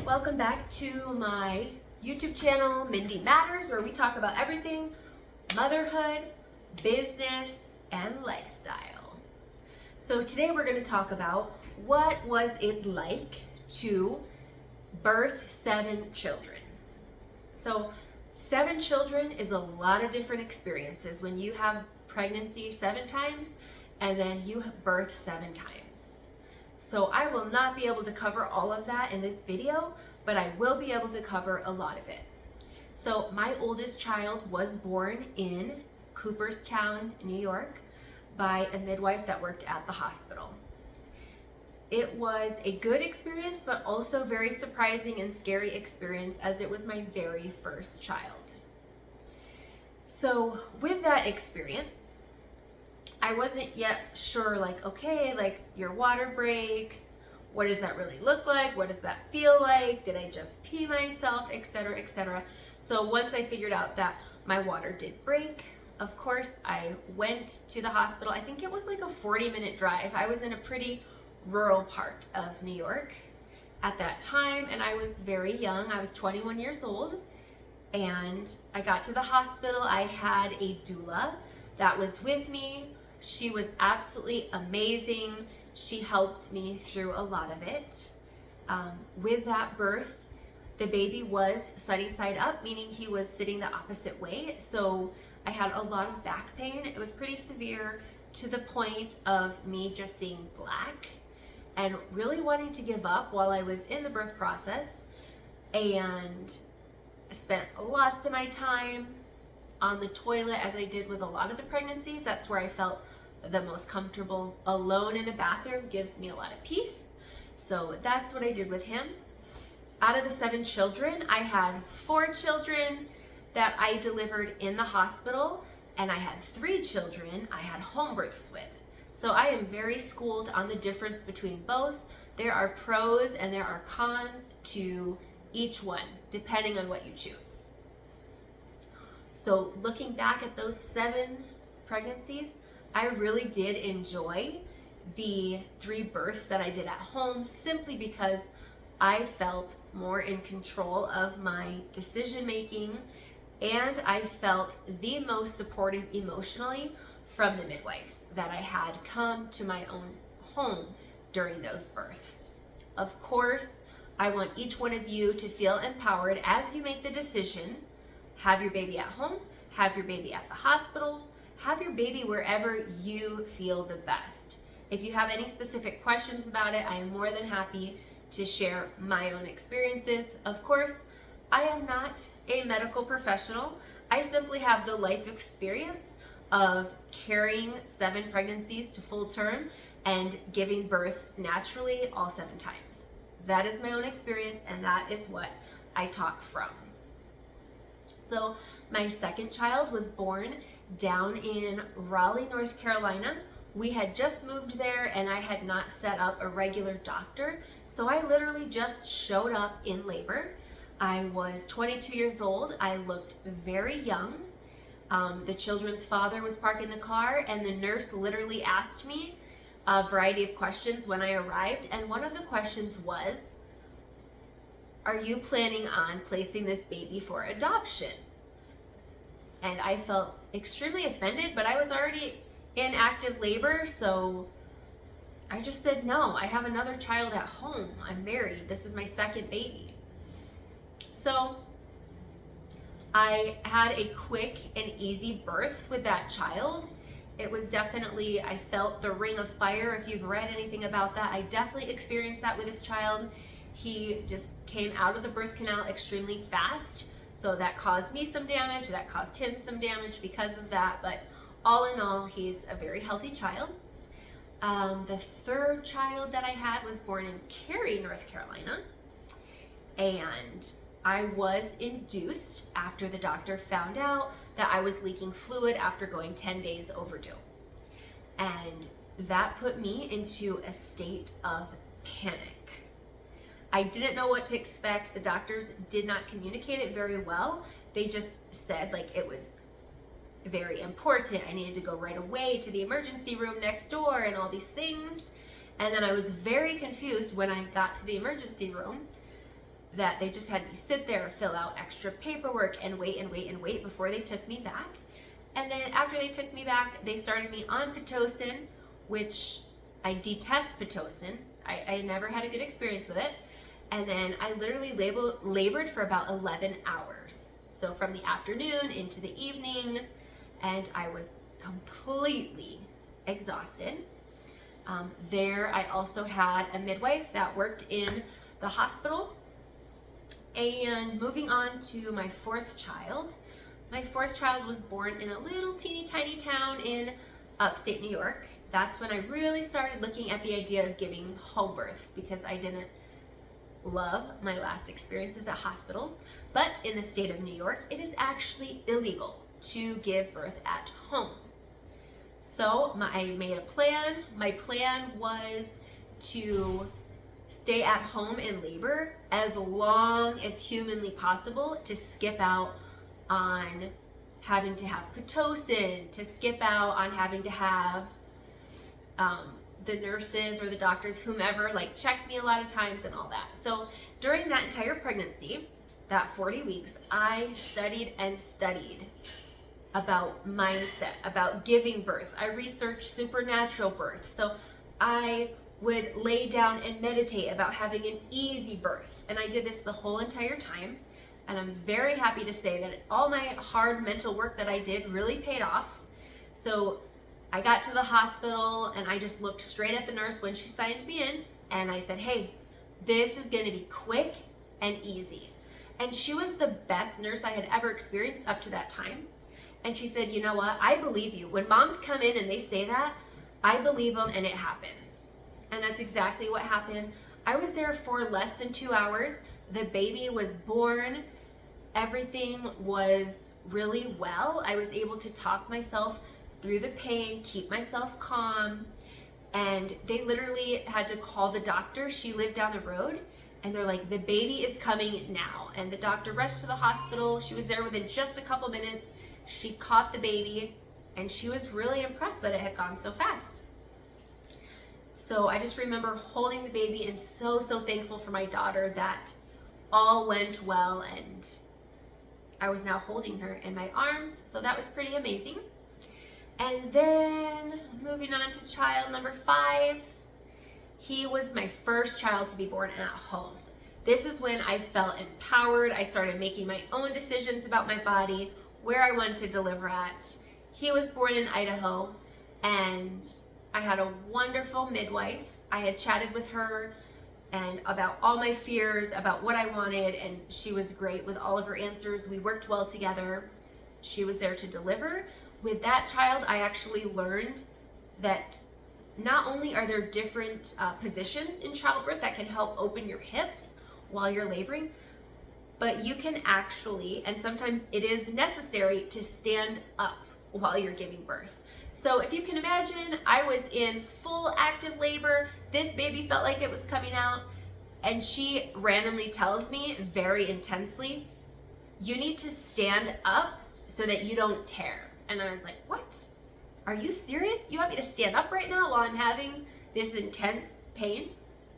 Welcome back to my YouTube channel, Mindy Matters, where we talk about everything motherhood, business, and lifestyle. So today we're going to talk about what was it like to birth 7 children. So 7 children is a lot of different experiences when you have pregnancy 7 times and then you birth 7 times. So I will not be able to cover all of that in this video, but I will be able to cover a lot of it. So my oldest child was born in Cooperstown, New York, by a midwife that worked at the hospital. It was a good experience, but also very surprising and scary experience as it was my very first child. So with that experience, I wasn't yet sure, okay, your water breaks, what does that really look like? What does that feel like? Did I just pee myself, etc., etc. So once I figured out that my water did break, of course, I went to the hospital. I think it was like a 40-minute drive. I was in a pretty rural part of New York at that time, and I was very young. I was 21 years old, and I got to the hospital. I had a doula that was with me. She was absolutely amazing. She helped me through a lot of it. With that birth, the baby was sunny side up, meaning he was sitting the opposite way. So I had a lot of back pain. It was pretty severe to the point of me just seeing black and really wanting to give up while I was in the birth process, and spent lots of my time on the toilet, as I did with a lot of the pregnancies. That's where I felt the most comfortable. Alone in a bathroom gives me a lot of peace. So that's what I did with him. Out of the 7 children, I had 4 children that I delivered in the hospital, and I had 3 children I had home births with. So I am very schooled on the difference between both. There are pros and there are cons to each one, depending on what you choose. So looking back at those 7 pregnancies, I really did enjoy the 3 births that I did at home, simply because I felt more in control of my decision making, and I felt the most supportive emotionally from the midwives that I had come to my own home during those births. Of course, I want each one of you to feel empowered as you make the decision. Have your baby at home, have your baby at the hospital, have your baby wherever you feel the best. If you have any specific questions about it, I am more than happy to share my own experiences. Of course, I am not a medical professional. I simply have the life experience of carrying 7 pregnancies to full term and giving birth naturally all 7 times. That is my own experience, and that is what I talk from. So my second child was born down in Raleigh, North Carolina. We had just moved there, and I had not set up a regular doctor. So I literally just showed up in labor. I was 22 years old. I looked very young. The children's father was parking the car, and the nurse literally asked me a variety of questions when I arrived. And one of the questions was, "Are you planning on placing this baby for adoption?" And I felt extremely offended, but I was already in active labor, so I just said, no, I have another child at home. I'm married. This is my second baby. So I had a quick and easy birth with that child. It was definitely, I felt the ring of fire. If you've read anything about that, I definitely experienced that with this child. He just came out of the birth canal extremely fast. So that caused me some damage, that caused him some damage because of that. But all in all, he's a very healthy child. The 3rd child that I had was born in Cary, North Carolina. And I was induced after the doctor found out that I was leaking fluid after going 10 days overdue. And that put me into a state of panic. I didn't know what to expect. The doctors did not communicate it very well. They just said it was very important. I needed to go right away to the emergency room next door and all these things. And then I was very confused when I got to the emergency room that they just had me sit there, fill out extra paperwork, and wait and wait and wait before they took me back. And then after they took me back, they started me on Pitocin, which I detest Pitocin. I never had a good experience with it. And then I literally labored for about 11 hours. So from the afternoon into the evening, and I was completely exhausted. There, I also had a midwife that worked in the hospital. And moving on to my fourth child. My fourth child was born in a little teeny tiny town in upstate New York. That's when I really started looking at the idea of giving home births, because I didn't love my last experiences at hospitals. But in the state of New York, it is actually illegal to give birth at home. So I made a plan. My plan was to stay at home in labor as long as humanly possible, to skip out on having to have Pitocin, to skip out on having to have the nurses or the doctors, whomever, like check me a lot of times and all that. So during that entire pregnancy, that 40 weeks, I studied and studied about mindset, about giving birth. I researched supernatural birth. So I would lay down and meditate about having an easy birth. And I did this the whole entire time. And I'm very happy to say that all my hard mental work that I did really paid off. So I got to the hospital and I just looked straight at the nurse when she signed me in, and I said, hey, this is gonna be quick and easy. And she was the best nurse I had ever experienced up to that time. And she said, you know what, I believe you. When moms come in and they say that, I believe them and it happens. And that's exactly what happened. I was there for less than 2 hours. The baby was born. Everything was really well. I was able to talk myself through the pain, keep myself calm. And they literally had to call the doctor. She lived down the road. And they're like, the baby is coming now. And the doctor rushed to the hospital. She was there within just a couple minutes. She caught the baby, and she was really impressed that it had gone so fast. So I just remember holding the baby and so thankful for my daughter that all went well, and I was now holding her in my arms. So that was pretty amazing. And then moving on to child number 5. He was my first child to be born at home. This is when I felt empowered. I started making my own decisions about my body, where I wanted to deliver at. He was born in Idaho, and I had a wonderful midwife. I had chatted with her and about all my fears, about what I wanted, and she was great with all of her answers. We worked well together. She was there to deliver. With that child, I actually learned that not only are there different positions in childbirth that can help open your hips while you're laboring, but you can actually, and sometimes it is necessary, to stand up while you're giving birth. So if you can imagine, I was in full active labor. This baby felt like it was coming out, and she randomly tells me very intensely, you need to stand up so that you don't tear. And I was like, what? Are you serious? You want me to stand up right now while I'm having this intense pain?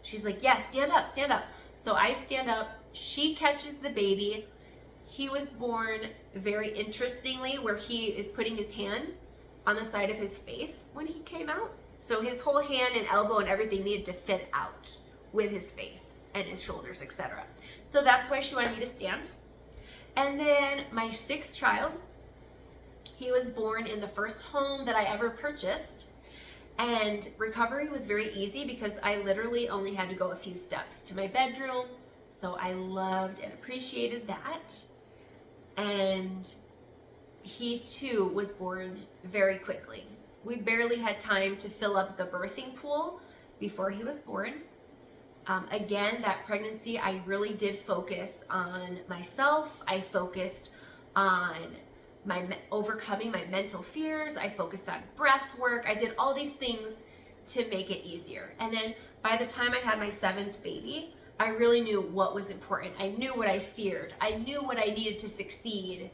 She's like, yes, stand up, stand up. So I stand up. She catches the baby. He was born very interestingly, where he is putting his hand on the side of his face when he came out. So his whole hand and elbow and everything needed to fit out with his face and his shoulders, etc. So that's why she wanted me to stand. And then my 6th child, he was born in the first home that I ever purchased. And recovery was very easy because I literally only had to go a few steps to my bedroom. So I loved and appreciated that. And he too was born very quickly. We barely had time to fill up the birthing pool before he was born. Again, that pregnancy, I really did focus on myself. I focused on overcoming my mental fears. I focused on breath work. I did all these things to make it easier. And then by the time I had my 7th baby, I really knew what was important. I knew what I feared. I knew what I needed to succeed.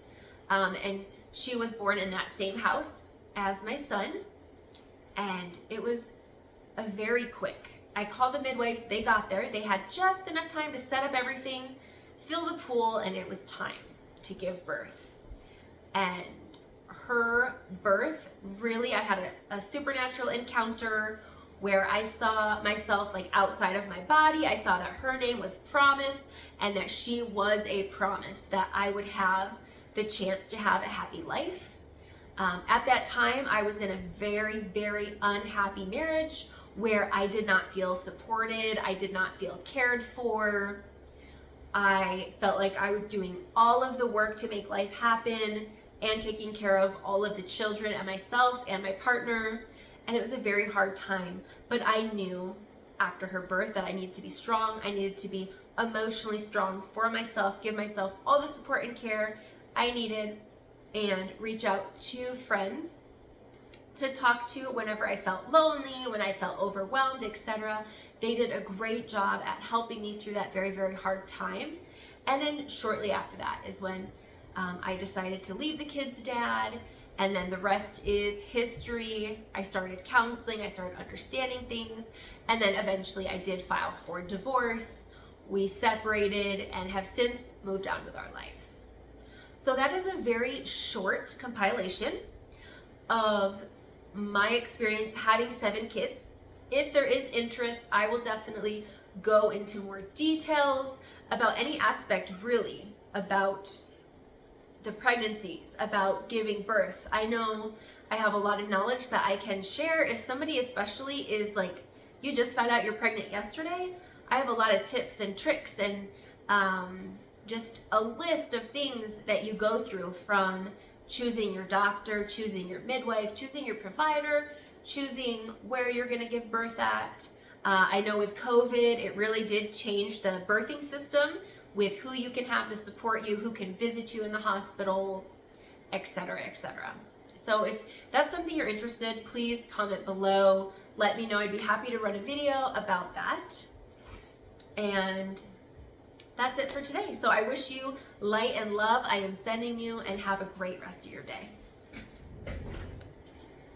And she was born in that same house as my son. And it was a very quick. I called the midwives, they got there. They had just enough time to set up everything, fill the pool, and it was time to give birth. And her birth, really, I had a supernatural encounter where I saw myself like outside of my body. I saw that her name was Promise, and that she was a promise that I would have the chance to have a happy life. At that time, I was in a very, very unhappy marriage where I did not feel supported. I did not feel cared for. I felt like I was doing all of the work to make life happen and taking care of all of the children and myself and my partner. And it was a very hard time. But I knew after her birth that I needed to be strong. I needed to be emotionally strong for myself, give myself all the support and care I needed, and reach out to friends to talk to whenever I felt lonely, when I felt overwhelmed, etc. They did a great job at helping me through that very, very hard time. And then shortly after that is when I decided to leave the kids' dad, and then the rest is history. I started counseling, I started understanding things, and then eventually I did file for divorce. We separated and have since moved on with our lives. So that is a very short compilation of my experience having 7 kids. If there is interest, I will definitely go into more details about any aspect, really, about the pregnancies, about giving birth. I know I have a lot of knowledge that I can share. If somebody especially is like, you just found out you're pregnant yesterday, I have a lot of tips and tricks and just a list of things that you go through, from choosing your doctor, choosing your midwife, choosing your provider, choosing where you're going to give birth at. I know with COVID, it really did change the birthing system with who you can have to support you, who can visit you in the hospital, etc., etc. So if that's something you're interested, please comment below. Let me know. I'd be happy to run a video about that. And that's it for today. So I wish you light and love I am sending you, and have a great rest of your day.